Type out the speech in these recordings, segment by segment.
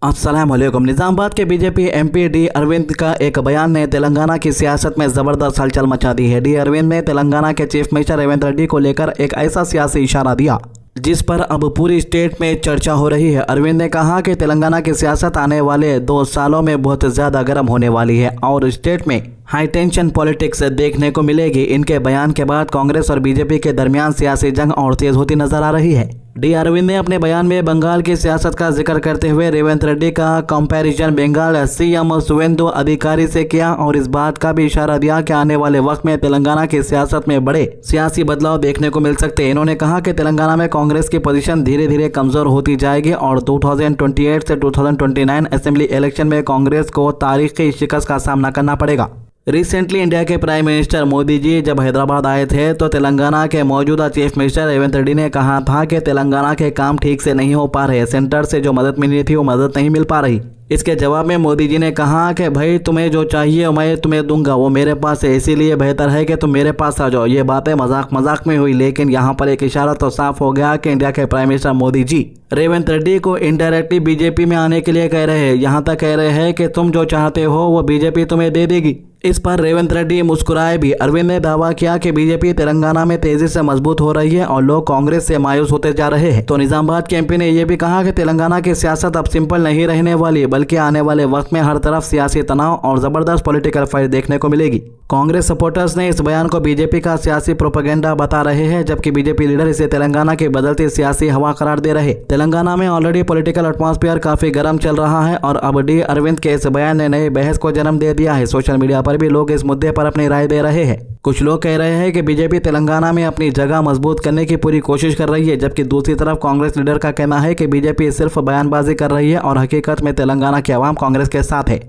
अस्सलाम वालेकुम। निजामाबाद के बीजेपी एमपी डी अरविंद का एक बयान ने तेलंगाना की सियासत में जबरदस्त हलचल मचा दी है। डी अरविंद ने तेलंगाना के चीफ मिनिस्टर रेवंत रेड्डी को लेकर एक ऐसा सियासी इशारा दिया जिस पर अब पूरी स्टेट में चर्चा हो रही है। अरविंद ने कहा कि तेलंगाना की सियासत आने वाले 2 सालों में बहुत ज्यादा गर्म होने वाली है और स्टेट में हाई टेंशन पॉलिटिक्स देखने को मिलेगी। इनके बयान के बाद कांग्रेस और बीजेपी के दरमियान सियासी जंग और तेज होती नजर आ रही है। डी अरविंद ने अपने बयान में बंगाल की सियासत का जिक्र करते हुए रेवंत रेड्डी का कंपैरिजन बंगाल सीएम सुवेंदु अधिकारी से किया और इस बात का भी इशारा दिया कि आने वाले वक्त में तेलंगाना की सियासत में बड़े सियासी बदलाव देखने को मिल सकते हैं। इन्होंने कहा कि तेलंगाना में कांग्रेस की पोजीशन धीरे धीरे कमजोर होती जाएगी और 2028 से 2029 असेंबली इलेक्शन में कांग्रेस को तारीखी शिकस्त का सामना करना पड़ेगा। रिसेंटली इंडिया के प्राइम मिनिस्टर मोदी जी जब हैदराबाद आए थे तो तेलंगाना के मौजूदा चीफ मिनिस्टर रेवंत रेड्डी ने कहा था कि तेलंगाना के काम ठीक से नहीं हो पा रहे, सेंटर से जो मदद मिलनी थी वो मदद नहीं मिल पा रही। इसके जवाब में मोदी जी ने कहा कि भाई तुम्हें जो चाहिए मैं तुम्हें दूंगा, वो मेरे पास है, इसीलिए बेहतर है कि तुम मेरे पास आ जाओ। ये बातें मजाक मजाक में हुई, लेकिन यहाँ पर एक इशारा तो साफ हो गया कि इंडिया के प्राइम मिनिस्टर मोदी जी रेवंत रेड्डी को इनडायरेक्टली बीजेपी में आने के लिए कह रहे हैं। यहाँ तक कह रहे हैं कि तुम जो चाहते हो वो बीजेपी तुम्हें दे देगी। इस पर रेवंत रेड्डी मुस्कुराए भी। अरविंद ने दावा किया कि बीजेपी तेलंगाना में तेजी से मजबूत हो रही है और लोग कांग्रेस से मायूस होते जा रहे हैं। तो निजामाबाद के एमपी ने यह भी कहा कि तेलंगाना की सियासत अब सिंपल नहीं रहने वाली, बल्कि आने वाले वक्त में हर तरफ सियासी तनाव और जबरदस्त पॉलिटिकल फाइट देखने को मिलेगी। कांग्रेस सपोर्टर्स ने इस बयान को बीजेपी का सियासी प्रोपेगेंडा बता रहे हैं, जबकि बीजेपी लीडर इसे तेलंगाना की बदलती सियासी हवा करार दे रहे। तेलंगाना में ऑलरेडी पॉलिटिकल एटमॉस्फेयर काफी गर्म चल रहा है और अब डी अरविंद के इस बयान ने नई बहस को जन्म दे दिया है। सोशल मीडिया पर भी लोग इस मुद्दे पर अपनी राय दे रहे हैं। कुछ लोग कह रहे हैं कि बीजेपी तेलंगाना में अपनी जगह मजबूत करने की पूरी कोशिश कर रही है, जबकि दूसरी तरफ कांग्रेस लीडर का कहना है कि बीजेपी सिर्फ बयानबाजी कर रही है और हकीकत में तेलंगाना की आवाम कांग्रेस के साथ है।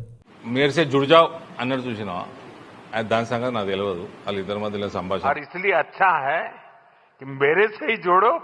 मेरे से जुड़ जाओ अन्नर చూసినావా దాని సంగతి నాకు తెలియదు వాళ్ళిద్దరి మధ్యలో సంభాషణ और इसलिए अच्छा है कि मेरे से ही जोड़ो।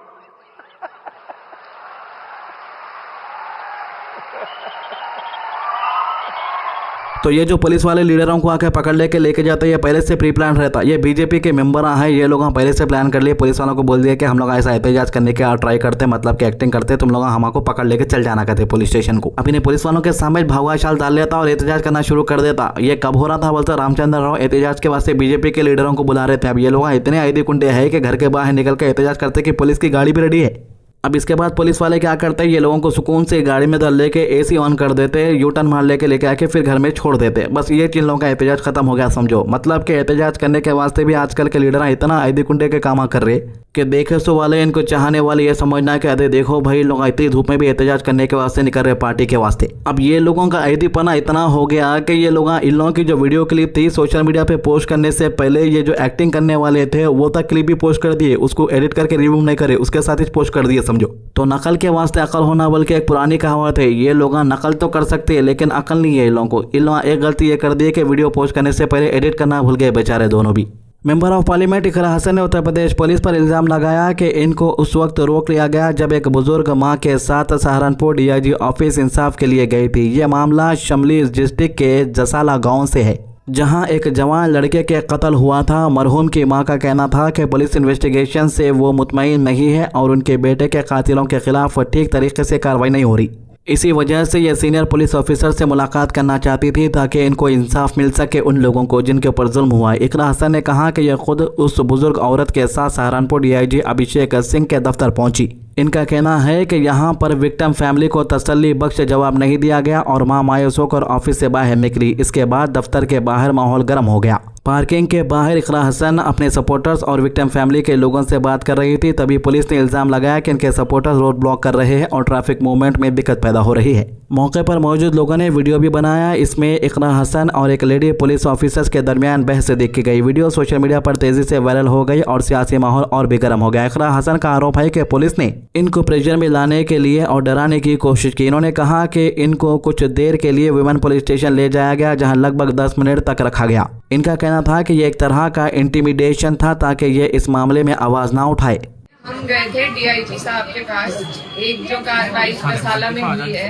तो ये जो पुलिस वाले लीडरों को आके पकड़ लेके जाते हैं, ये पहले से प्री प्लान रहता। ये बीजेपी के मेंबर हैं, ये लोग पहले से प्लान कर लिए। पुलिस वालों को बोल दिया कि हम लोग ऐसा एहतजाज करने के ट्राई करते, मतलब कि एक्टिंग करते, तुम लोग हमको पकड़ लेके चल जाना कहते पुलिस स्टेशन को। अब इन्हें पुलिस वालों के सामने भगवा शाल डाल लेता और एहतजाज करना शुरू कर देता। ये कब हो रहा था बोलते रामचंद्र राव एहतजाज के वास्ते बीजेपी के लीडरों को बुला रहे थे। अब ये लोग इतने आईदी कुंडे हैं कि घर के बाहर निकल के एहतजाज करते कि पुलिस की गाड़ी भी रेडी है। अब इसके बाद पुलिस वाले क्या करते हैं, ये लोगों को सुकून से गाड़ी में डाल लेके एसी ऑन कर देते, यू टर्न मार लेके आके फिर घर में छोड़ देते। बस ये जिन लोगों का एहतजाज खत्म हो गया समझो। मतलब कि एहतजाज करने के वास्ते भी आजकल के लीडर इतना आईदी कुंडे के काम कर रहे कि देखे सो वाले इनको चाहने वाले ये समझना कि अरे देखो भाई लोग इतनी धूप में भी एहतजाज करने के वास्ते निकल रहे पार्टी के वास्ते। अब ये लोगों का आईदीपना इतना हो गया कि ये लोग इन लोगों की जो वीडियो क्लिप थी सोशल मीडिया पे पोस्ट करने से पहले ये जो एक्टिंग करने वाले थे वो तक क्लिप भी पोस्ट कर दिए, उसको एडिट करके रिव्यू नहीं करे, उसके साथ ही पोस्ट कर दिए समझो। तो नकल के वास्ते अकल होना बल्कि एक पुरानी कहावत है। ये लोग नकल तो कर सकते हैं लेकिन अकल नहीं है इन लोगों को। इन लोगों एक गलती ये कर दी कि वीडियो पोस्ट करने से पहले एडिट करना भूल गए बेचारे दोनों भी। मेंबर ऑफ पार्लियामेंट इकरा हसन ने उत्तर प्रदेश पुलिस पर इल्जाम लगाया कि इनको उस वक्त रोक लिया गया जब एक बुजुर्ग मां के साथ सहारनपुर डीआईजी ऑफिस इंसाफ के लिए गई थी। ये मामला शमली डिस्ट्रिक्ट के जसाला गांव से है, जहां एक जवान लड़के के कत्ल हुआ था। मरहूम की मां का कहना था कि पुलिस इन्वेस्टिगेशन से वो मुतमईन नहीं है और उनके बेटे के कातिलों के खिलाफ ठीक तरीके से कार्रवाई नहीं हो रही। इसी वजह से ये सीनियर पुलिस ऑफिसर से मुलाकात करना चाहती थी ताकि इनको इंसाफ मिल सके उन लोगों को जिनके ऊपर जुल्म हुआ। इकरा हसन ने कहा कि यह खुद उस बुजुर्ग औरत के साथ सहारनपुर डीआईजी अभिषेक सिंह के दफ्तर पहुंची। इनका कहना है कि यहाँ पर विक्टिम फैमिली को तसल्ली बख्श जवाब नहीं दिया गया और मां मायूस होकर ऑफिस से बाहर निकली। इसके बाद दफ्तर के बाहर माहौल गर्म हो गया। पार्किंग के बाहर इकरा हसन अपने सपोर्टर्स और विक्टिम फैमिली के लोगों से बात कर रही थी, तभी पुलिस ने इल्जाम लगाया कि इनके सपोर्टर्स रोड ब्लॉक कर रहे हैं और ट्रैफिक मूवमेंट में दिक्कत पैदा हो रही है। मौके पर मौजूद लोगों ने वीडियो भी बनाया। इसमें इकरा हसन और एक लेडी पुलिस ऑफिसर्स के दरमियान बहस देखी गई। वीडियो सोशल मीडिया पर तेजी से वायरल हो गई और सियासी माहौल और भी गर्म हो गया। इकरा हसन का आरोप है कि पुलिस ने इनको प्रेशर में लाने के लिए और डराने की कोशिश की। इन्होंने कहा कि इनको कुछ देर के लिए विमेन पुलिस स्टेशन ले जाया गया, जहां लगभग 10 मिनट तक रखा गया। इनका कहना था कि ये एक तरह का इंटिमिडेशन था ताकि ये इस मामले में आवाज ना उठाए। हम गए थे डीआईजी साहब के पास। एक जो कार्रवाई गसाला में हुई है,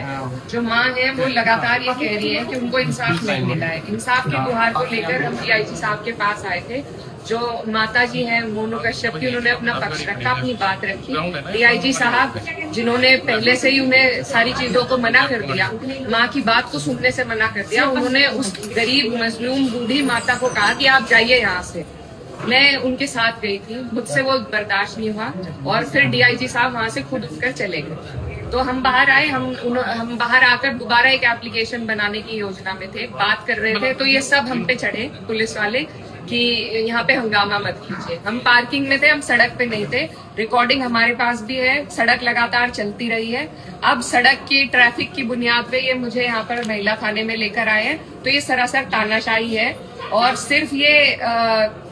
जो माँ है वो लगातार ये कह रही है कि उनको इंसाफ नहीं मिला है। इंसाफ की गुहार को लेकर हम डीआईजी साहब के पास आए थे जो माता जी हैं मोनू कश्यप की, उन्होंने अपना पक्ष रखा, अपनी बात रखी। डीआईजी साहब जिन्होंने पहले से ही उन्हें सारी चीजों को मना कर दिया, माँ की बात को सुनने से मना कर दिया, उन्होंने उस गरीब मजलूम बूढ़ी माता को कहा कि आप जाइए यहाँ से। मैं उनके साथ गई थी, मुझसे वो बर्दाश्त नहीं हुआ और फिर डीआईजी साहब वहां से खुद उठकर चले गए। तो हम बाहर आए, हम बाहर आकर दोबारा एक एप्लीकेशन बनाने की योजना में थे, बात कर रहे थे, तो ये सब हम पे चढ़े पुलिस वाले कि यहाँ पे हंगामा मत कीजिए। हम पार्किंग में थे, हम सड़क पे नहीं थे। रिकॉर्डिंग हमारे पास भी है, सड़क लगातार चलती रही है। अब सड़क की ट्रैफिक की बुनियाद पे ये मुझे यहाँ पर महिला थाने में लेकर आए हैं, तो ये सरासर तानाशाही है और सिर्फ ये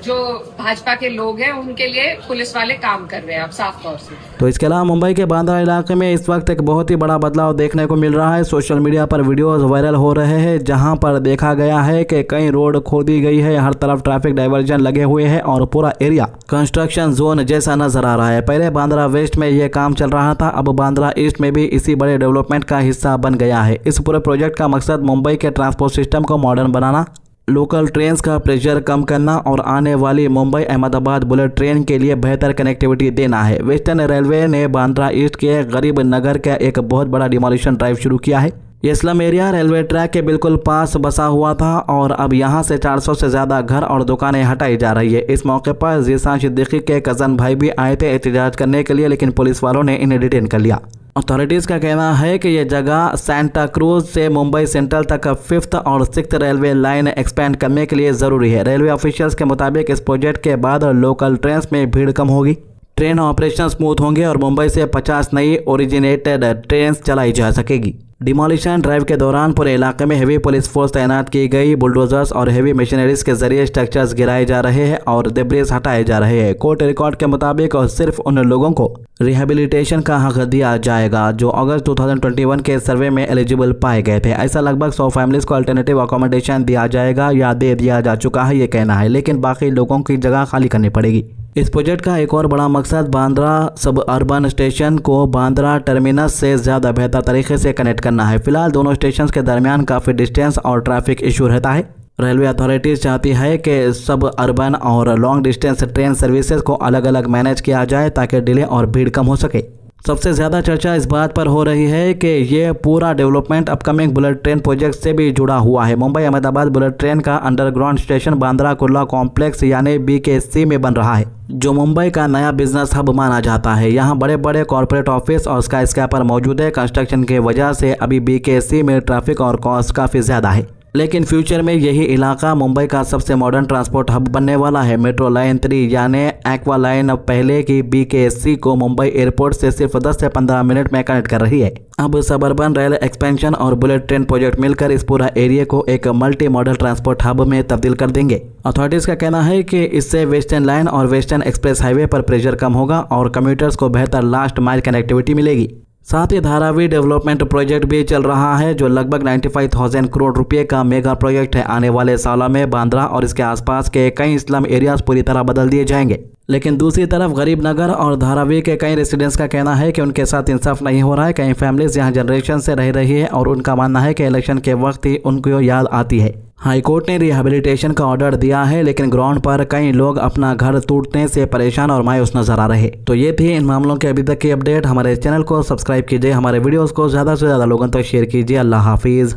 जो भाजपा के लोग हैं उनके लिए पुलिस वाले काम कर रहे हैं अब साफ तौर से। तो इसके अलावा मुंबई के बांद्रा इलाके में इस वक्त एक बहुत ही बड़ा बदलाव देखने को मिल रहा है। सोशल मीडिया पर वीडियोस वायरल हो रहे हैं जहां पर देखा गया है कि कई रोड खोदी गई है, हर तरफ ट्रैफिक डाइवर्जन लगे हुए हैं और पूरा एरिया कंस्ट्रक्शन जोन जैसा नजर आ रहा है। पहले बांद्रा वेस्ट में यह काम चल रहा था, अब बांद्रा ईस्ट में भी इसी बड़े डेवलपमेंट का हिस्सा बन गया है। इस पूरे प्रोजेक्ट का मकसद मुंबई के ट्रांसपोर्ट सिस्टम को मॉडर्न बनाना, लोकल ट्रेन्स का प्रेशर कम करना और आने वाली मुंबई अहमदाबाद बुलेट ट्रेन के लिए बेहतर कनेक्टिविटी देना है। वेस्टर्न रेलवे ने बांद्रा ईस्ट के गरीब नगर का एक बहुत बड़ा डिमोलिशन ड्राइव शुरू किया है। ये स्लम एरिया रेलवे ट्रैक के बिल्कुल पास बसा हुआ था और अब यहाँ से 400 से ज़्यादा घर और दुकानें हटाई जा रही है। इस मौके पर जीशान सिद्दीकी के कज़न भाई भी आए थे एहतजाज करने के लिए, लेकिन पुलिस वालों ने इन्हें डिटेन कर लिया। अथॉरिटीज़ का कहना है कि यह जगह सेंटा क्रूज से मुंबई सेंट्रल तक 5th और 6th रेलवे लाइन एक्सपेंड करने के लिए ज़रूरी है। रेलवे ऑफिशियल्स के मुताबिक इस प्रोजेक्ट के बाद लोकल ट्रेन्स में भीड़ कम होगी, ट्रेन ऑपरेशन स्मूथ होंगे और मुंबई से 50 नई ओरिजिनेटेड ट्रेन चलाई जा सकेगी। डिमोलिशन ड्राइव के दौरान पूरे इलाके में हेवी पुलिस फोर्स तैनात की गई, बुलडोजर्स और हेवी मशीनरीज के जरिए स्ट्रक्चर्स गिराए जा रहे हैं और देब्रिस हटाए जा रहे हैं। कोर्ट रिकॉर्ड के मुताबिक और सिर्फ उन लोगों को रिहेबिलिटेशन का हक दिया जाएगा जो अगस्त 2021 के सर्वे में एलिजिबल पाए गए थे। ऐसा लगभग 100 फैमिलीज को अल्टरनेटिव अकोमोडेशन दिया जाएगा या दे दिया जा चुका है, ये कहना है, लेकिन बाकी लोगों की जगह खाली करनी पड़ेगी। इस प्रोजेक्ट का एक और बड़ा मकसद बांद्रा सब अर्बन स्टेशन को बांद्रा टर्मिनस से ज़्यादा बेहतर तरीके से कनेक्ट करना है। फिलहाल दोनों स्टेशन के दरमियान काफ़ी डिस्टेंस और ट्रैफिक इशू रहता है। रेलवे अथॉरिटीज़ चाहती है कि सब अर्बन और लॉन्ग डिस्टेंस ट्रेन सर्विसेज को अलग अलग मैनेज किया जाए ताकि डिले और भीड़ कम हो सके। सबसे ज़्यादा चर्चा इस बात पर हो रही है कि ये पूरा development upcoming bullet train project से भी जुड़ा हुआ है। मुंबई अहमदाबाद बुलेट ट्रेन का underground station Bandra Kurla complex यानी BKC में बन रहा है, जो मुंबई का नया बिजनेस हब माना जाता है। यहाँ बड़े बड़े कॉर्पोरेट ऑफिस और स्काईस्क्रैपर मौजूद है। कंस्ट्रक्शन की वजह से अभी BKC में ट्रैफिक और कॉस्ट काफ़ी ज़्यादा है, लेकिन फ्यूचर में यही इलाका मुंबई का सबसे मॉडर्न ट्रांसपोर्ट हब बनने वाला है। मेट्रो लाइन 3 यानी एक्वा लाइन अब पहले की BKC को मुंबई एयरपोर्ट से सिर्फ 10 से 15 मिनट में कनेक्ट कर रही है। अब सबअर्बन रेल एक्सपेंशन और बुलेट ट्रेन प्रोजेक्ट मिलकर इस पूरा एरिया को एक मल्टी मॉडल ट्रांसपोर्ट हब में तब्दील कर देंगे। अथॉरिटीज का कहना है कि इससे वेस्टर्न लाइन और वेस्टर्न एक्सप्रेस हाईवे पर प्रेशर कम होगा और कम्यूटर्स को बेहतर लास्ट माइल कनेक्टिविटी मिलेगी। साथ ही धारावी डेवलपमेंट प्रोजेक्ट भी चल रहा है जो लगभग 95,000 करोड़ रुपए का मेगा प्रोजेक्ट है। आने वाले सालों में बांद्रा और इसके आसपास के कई स्लम एरियाज पूरी तरह बदल दिए जाएंगे। लेकिन दूसरी तरफ गरीब नगर और धारावी के कई रेसिडेंट्स का कहना है कि उनके साथ इंसाफ नहीं हो रहा है। कई फैमिलीज यहाँ जनरेशन से रह रही है और उनका मानना है कि इलेक्शन के वक्त ही उनको याद आती है। हाईकोर्ट ने रिहेबिलिटेशन का ऑर्डर दिया है, लेकिन ग्राउंड पर कई लोग अपना घर टूटने से परेशान और मायूस नजर आ रहे। तो ये थी इन मामलों के अभी तक की अपडेट। हमारे चैनल को सब्सक्राइब कीजिए, हमारे वीडियोस को ज़्यादा से ज़्यादा लोगों तक शेयर कीजिए। अल्लाह हाफिज़।